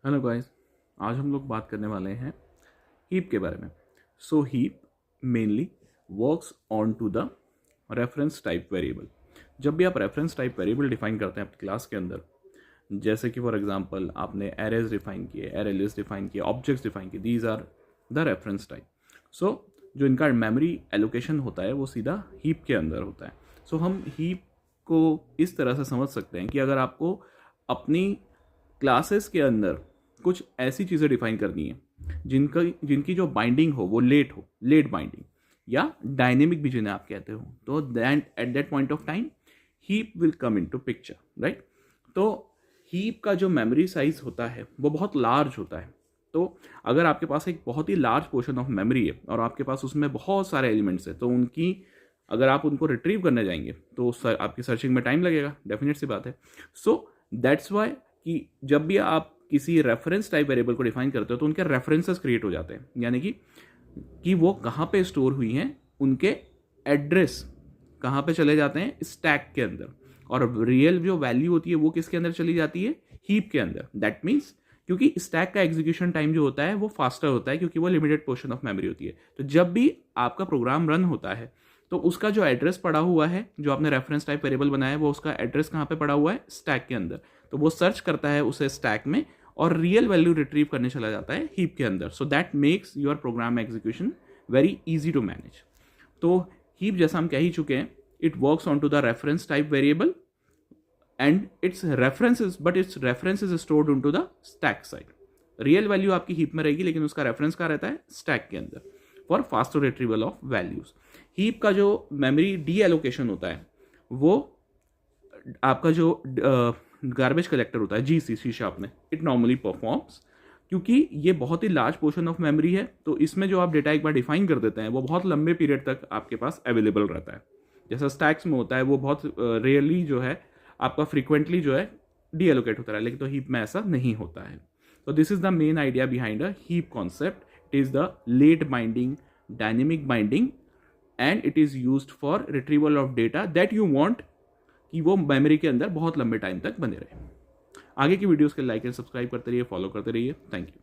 Hello guys, आज हम लोग बात करने वाले हैं हीप के बारे में। So heap mainly works on to the reference type variable. जब भी आप रेफरेंस टाइप वेरिएबल डिफाइन करते हैं अपनी क्लास के अंदर, जैसे कि फॉर एग्जांपल आपने एरेज डिफाइन किए, एरे लिस्ट डिफाइन किए, ऑब्जेक्ट्स डिफाइन किए, these are the reference type. So जो इनका मेमोरी एलोकेशन होता है वो सीधा हीप के अंदर होता है। सो हम हीप को इस तरह से समझ सकते हैं कि अगर आपको अपनी क्लासेस के अंदर कुछ ऐसी चीज़ें डिफाइन करनी है जिनकी जो बाइंडिंग हो वो लेट बाइंडिंग या डायनेमिक भी जिन्हें आप कहते हो, तो then at that point of time heap will come into picture, right. तो हीप का जो मेमोरी साइज होता है वो बहुत लार्ज होता है। तो अगर आपके पास एक बहुत ही लार्ज पोर्शन ऑफ मेमोरी है और आपके पास उसमें बहुत सारे एलिमेंट्स हैं, तो अगर आप उनको रिट्रीव करने जाएंगे तो आपकी सर्चिंग में टाइम लगेगा, डेफिनेट सी बात है। सो दैट्स वाई कि जब भी आप किसी रेफरेंस टाइप वेरिएबल को डिफाइन करते हो तो उनके रेफरेंसेस क्रिएट हो जाते हैं, यानी कि वो कहाँ पे स्टोर हुई हैं, उनके एड्रेस कहाँ पे चले जाते हैं, स्टैक के अंदर। और रियल जो वैल्यू होती है वो किसके अंदर चली जाती है, हीप के अंदर। दैट मीन्स क्योंकि स्टैक का एग्जीक्यूशन टाइम जो होता है वो फास्टर होता है, क्योंकि वो लिमिटेड पोर्शन ऑफ मेमोरी होती है। तो जब भी आपका प्रोग्राम रन होता है तो उसका जो एड्रेस पड़ा हुआ है, जो आपने रेफरेंस टाइप वेरिएबल बनाया है, वो उसका एड्रेस कहाँ पे पड़ा हुआ है, स्टैक के अंदर। तो वो सर्च करता है उसे स्टैक में और रियल वैल्यू रिट्रीव करने चला जाता है हीप के अंदर। So that makes your program execution very easy to manage. तो हीप, जैसा हम कह ही चुके हैं, it works on to the reference type variable and its reference is stored into the stack side. Real value आपकी हीप में रहेगी, लेकिन उसका रेफरेंस कहाँ रहता है, स्टैक के अंदर, for faster retrieval of values. Heap का जो मेमोरी डी एलोकेशन होता है वो आपका जो गार्बेज कलेक्टर होता है, सी शार्प में, इट नॉर्मली परफॉर्म्स। क्योंकि ये बहुत ही लार्ज पोर्शन ऑफ मेमोरी है, तो इसमें जो आप डेटा एक बार डिफाइन कर देते हैं वो बहुत लंबे पीरियड तक आपके पास अवेलेबल रहता है। जैसा स्टैक्स में होता है वो बहुत रेयरली जो है आपका फ्रीक्वेंटली जो है डी एलोकेट होता है, लेकिन तो हीप में ऐसा नहीं होता है। तो this is the main idea behind a heap concept. It is the late binding, dynamic binding, and it is used for retrieval of data that you want कि वो मेमोरी के अंदर बहुत लंबे टाइम तक बने रहे। आगे की वीडियोस के लाइक एंड सब्सक्राइब करते रहिए, फॉलो करते रहिए। Thank you.